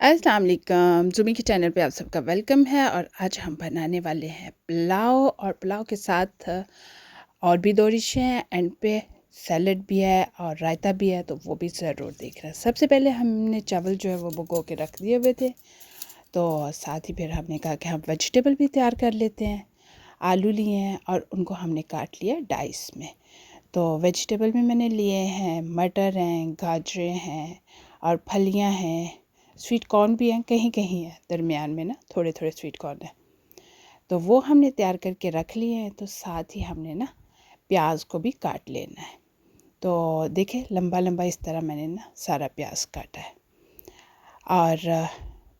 अस्सलाम वालेकुम ज़ुमी के चैनल पे आप सबका वेलकम है। और आज हम बनाने वाले हैं पुलाव। और पुलाव के साथ और भी दो डिशें हैं, एंड पे सैलड भी है और रायता भी है, तो वो भी ज़रूर देख रहे हैं। सबसे पहले हमने चावल जो है वो भिगो के रख दिए हुए थे, तो साथ ही फिर हमने कहा कि हम वेजिटेबल भी तैयार कर लेते हैं। आलू लिए हैं और उनको हमने काट लिया डाइस में। तो वेजिटेबल में मैंने लिए हैं, मटर हैं, गाजरें हैं और फलियां हैं, स्वीट कॉर्न भी हैं, कहीं कहीं है दरमियान में ना, थोड़े थोड़े स्वीट कॉर्न है। तो वो हमने तैयार करके रख लिए हैं। तो साथ ही हमने ना प्याज को भी काट लेना है। तो देखें, लंबा लंबा इस तरह मैंने ना सारा प्याज काटा है। और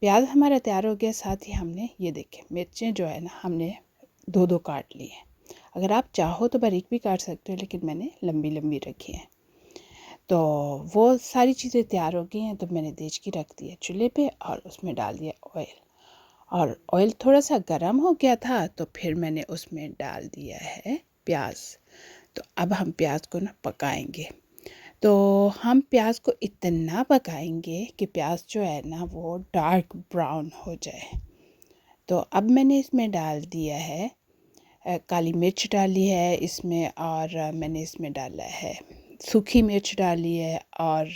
प्याज हमारा तैयार हो गया। साथ ही हमने ये देखें, मिर्चें जो है ना हमने दो दो काट ली हैं। अगर आप चाहो तो बारीक भी काट सकते हो, लेकिन मैंने लंबी लंबी रखी है। तो वो सारी चीज़ें तैयार हो गई हैं। तो मैंने देचकी रख दी है चूल्हे पे और उसमें डाल दिया ऑयल। और ऑयल थोड़ा सा गर्म हो गया था, तो फिर मैंने उसमें डाल दिया है प्याज। तो अब हम प्याज को ना पकाएंगे। तो हम प्याज को इतना पकाएंगे कि प्याज जो है ना वो डार्क ब्राउन हो जाए। तो अब मैंने इसमें डाल दिया है काली मिर्च डाली है इसमें, और मैंने इसमें डाला है सूखी मिर्च डाली है, और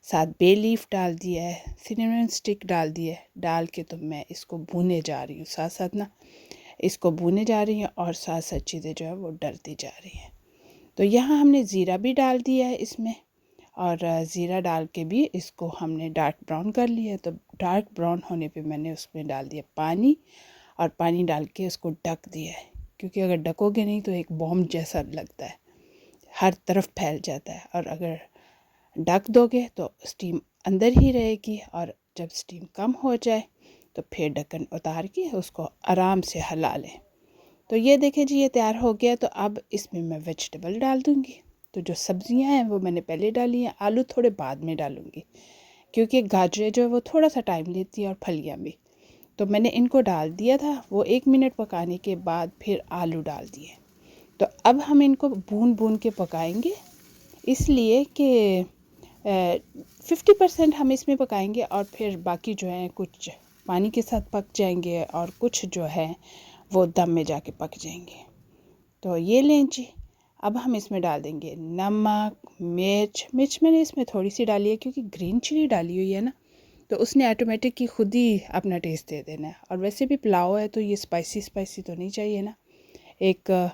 साथ बे लीफ डाल दिया है, सिनेमन स्टिक डाल दिया है। डाल के तो मैं इसको भूने जा रही हूँ, साथ साथ ना इसको भूने जा रही हूँ, और साथ साथ चीज़ें जो है वो डलती जा रही हैं। तो यहाँ हमने ज़ीरा भी डाल दिया है इसमें, और ज़ीरा डाल के भी इसको हमने डार्क ब्राउन कर लिया है। तो डार्क ब्राउन होने पे मैंने उसमें डाल दिया पानी, और पानी डाल के उसको ढक दिया है, क्योंकि अगर ढकोगे नहीं तो एक बॉम्ब जैसा लगता है, हर तरफ फैल जाता है। और अगर ढक दोगे तो स्टीम अंदर ही रहेगी, और जब स्टीम कम हो जाए तो फिर ढक्कन उतार के उसको आराम से हिला लें। तो ये देखें जी, ये तैयार हो गया। तो अब इसमें मैं वेजिटेबल डाल दूँगी। तो जो सब्ज़ियाँ हैं वो मैंने पहले डाली हैं, आलू थोड़े बाद में डालूँगी, क्योंकि गाजरें जो है वो थोड़ा सा टाइम लेती है, और फलियाँ भी। तो मैंने इनको डाल दिया था। वो 1 मिनट पकाने के बाद फिर आलू डाल दिए। तो अब हम इनको भून भून के पकाएंगे, इसलिए कि 50% हम इसमें पकाएंगे, और फिर बाकी जो है कुछ पानी के साथ पक जाएंगे, और कुछ जो है वो दम में जाके पक जाएंगे। तो ये लें जी। अब हम इसमें डाल देंगे नमक, मिर्च मैंने इसमें थोड़ी सी डाली है, क्योंकि ग्रीन चिली डाली हुई है ना, तो उसने ऑटोमेटिक ही खुद ही अपना टेस्ट दे देना है। और वैसे भी पुलाव है तो ये स्पाइसी स्पाइसी तो नहीं चाहिए ना, एक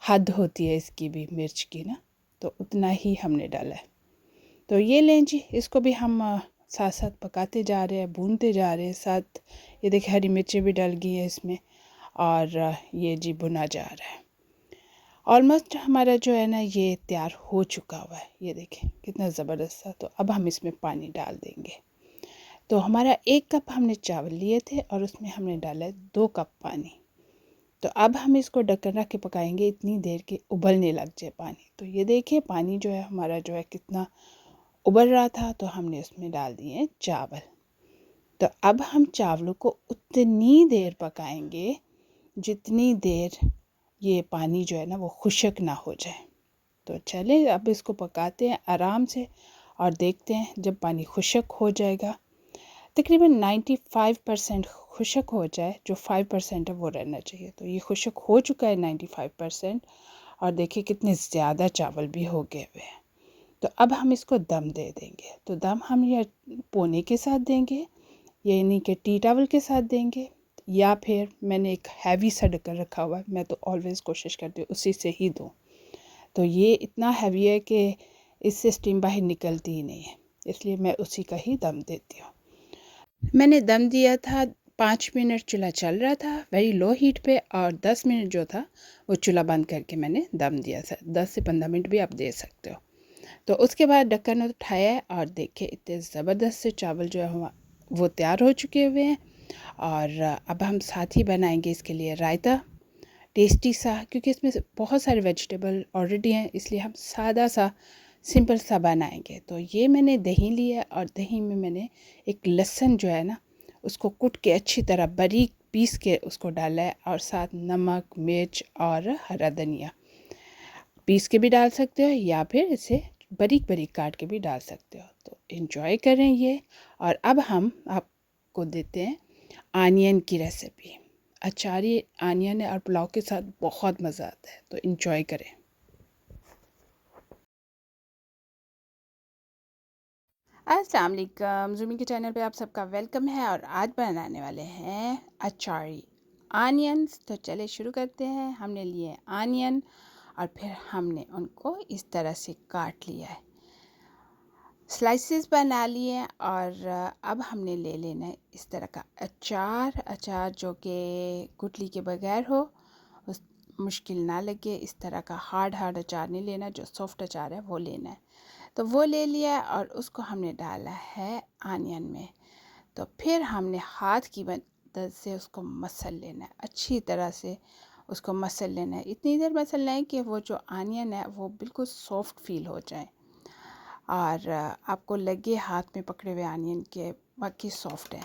हद होती है इसकी भी, मिर्च की ना, तो उतना ही हमने डाला है। तो ये लें जी, इसको भी हम साथ साथ पकाते जा रहे हैं, भूनते जा रहे हैं। साथ ये देखिए, हरी मिर्चें भी डल गई हैं इसमें, और ये जी भुना जा रहा है। ऑलमोस्ट हमारा जो है ना ये तैयार हो चुका हुआ है। ये देखें कितना ज़बरदस्त था। तो अब हम इसमें पानी डाल देंगे। तो हमारा 1 कप हमने चावल लिए थे, और उसमें हमने डाला है 2 कप पानी। तो अब हम इसको ढक्कन रख के पकाएंगे इतनी देर के उबलने लग जाए पानी। तो ये देखिए, पानी जो है हमारा जो है कितना उबल रहा था। तो हमने उसमें डाल दिए चावल। तो अब हम चावलों को उतनी देर पकाएंगे जितनी देर ये पानी जो है ना वो खुश्क ना हो जाए। तो चले अब इसको पकाते हैं आराम से, और देखते हैं जब पानी खुश्क हो जाएगा, तकरीबन 95% खुश्क हो जाए, जो 5% है वो रहना चाहिए। तो ये खुश्क हो चुका है 95%, और देखिए कितने ज़्यादा चावल भी हो गए हुए हैं। तो अब हम इसको दम दे देंगे। तो दम हम ये पोने के साथ देंगे, यानी कि टी टावल के साथ देंगे, या फिर मैंने एक हैवी सा ढक्कन रखा हुआ है, मैं तो ऑलवेज़ कोशिश करती हूँ उसी से ही दूँ। तो ये इतना हैवी है कि इससे स्टीम बाहर निकलती ही नहीं है, इसलिए मैं उसी का ही दम देती हूँ। मैंने दम दिया था 5 मिनट, चूल्हा चल रहा था वेरी लो हीट पे, और 10 मिनट जो था वो चूल्हा बंद करके मैंने दम दिया था। 10 से 15 मिनट भी आप दे सकते हो। तो उसके बाद ढक्कन उठाया है, और देखिए इतने ज़बरदस्त से चावल जो है वो तैयार हो चुके हुए हैं। और अब हम साथ ही बनाएंगे इसके लिए रायता, टेस्टी सा, क्योंकि इसमें बहुत सारे वेजिटेबल ऑलरेडी हैं, इसलिए हम सादा सा सिंपल सा बनाएंगे। तो ये मैंने दही लिया, और दही में मैंने एक लहसुन जो है ना उसको कुट के अच्छी तरह बारीक पीस के उसको डाला है, और साथ नमक, मिर्च और हरा धनिया पीस के भी डाल सकते हो, या फिर इसे बारीक बारीक काट के भी डाल सकते हो। तो एंजॉय करें ये। और अब हम आप आपको देते हैं आनियन की रेसिपी। अचारी आनियन और पुलाव के साथ बहुत मज़ा आता है, तो इन्जॉय करें। अस्सलाम वालेकुम, ज़ुमी के चैनल पे आप सबका वेलकम है और आज बनाने वाले हैं अचारी आनियंस। तो चले शुरू करते हैं। हमने लिए आनियन और फिर हमने उनको इस तरह से काट लिया है, स्लाइसेस बना लिए। और अब हमने ले लेना है इस तरह का अचार जो कि गुठली के बगैर हो, उस मुश्किल ना लगे। इस तरह का हार्ड अचार नहीं लेना, जो सॉफ्ट अचार है वो लेना है। तो वो ले लिया और उसको हमने डाला है आनियन में। तो फिर हमने हाथ की मदद से उसको मसल लेना है, अच्छी तरह से उसको मसल लेना है। इतनी देर मसलना है कि वो जो आनियन है वो बिल्कुल सॉफ्ट फील हो जाए और आपको लगे हाथ में पकड़े हुए आनियन के बाकी सॉफ्ट है।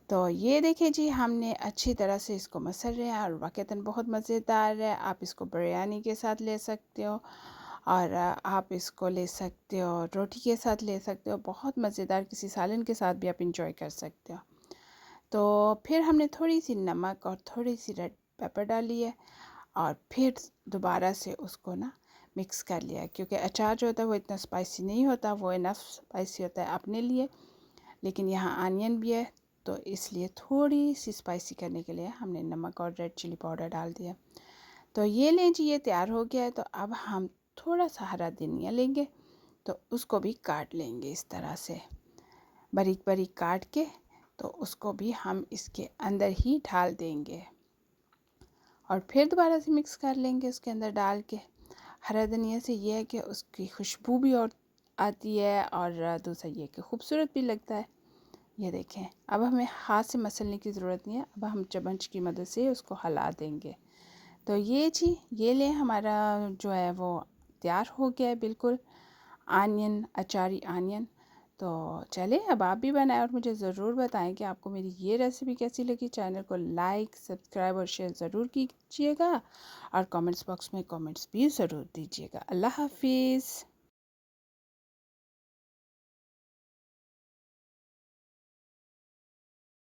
तो ये देखिए जी, हमने अच्छी तरह से इसको मसल रहे हैं और वाक़ईतन बहुत मज़ेदार है। आप इसको बिरयानी के साथ ले सकते हो और आप इसको ले सकते हो रोटी के साथ, ले सकते हो। बहुत मज़ेदार, किसी सालन के साथ भी आप इंजॉय कर सकते हो। तो फिर हमने थोड़ी सी नमक और थोड़ी सी रेड पेपर डाली है और फिर दोबारा से उसको ना मिक्स कर लिया, क्योंकि अचार जो होता है वो इतना स्पाइसी नहीं होता, वो इनफ स्पाइसी होता है अपने लिए, लेकिन यहाँ आनियन भी है तो इसलिए थोड़ी सी स्पाइसी करने के लिए हमने नमक और रेड चिली पाउडर डाल दिया। तो ये लें जी, ये तैयार हो गया है। तो अब हम थोड़ा सा हरा धनिया लेंगे, तो उसको भी काट लेंगे इस तरह से बारीक बारीक काट के। तो उसको भी हम इसके अंदर ही डाल देंगे और फिर दोबारा से मिक्स कर लेंगे उसके अंदर डाल के। हरा धनिया से ये है कि उसकी खुशबू भी और आती है और दूसरा ये कि खूबसूरत भी लगता है। ये देखें, अब हमें हाथ से मसलने की ज़रूरत नहीं है, अब हम चम्मच की मदद से उसको हिला देंगे। तो ये जी, ये ले हमारा जो है वो तैयार हो गया है बिल्कुल, आनियन अचारी आनियन। तो चले अब आप भी बनाएं और मुझे ज़रूर बताएं कि आपको मेरी ये रेसिपी कैसी लगी। चैनल को लाइक, सब्सक्राइब और शेयर ज़रूर कीजिएगा और कमेंट्स बॉक्स में कमेंट्स भी ज़रूर दीजिएगा। अल्लाह हाफिज़।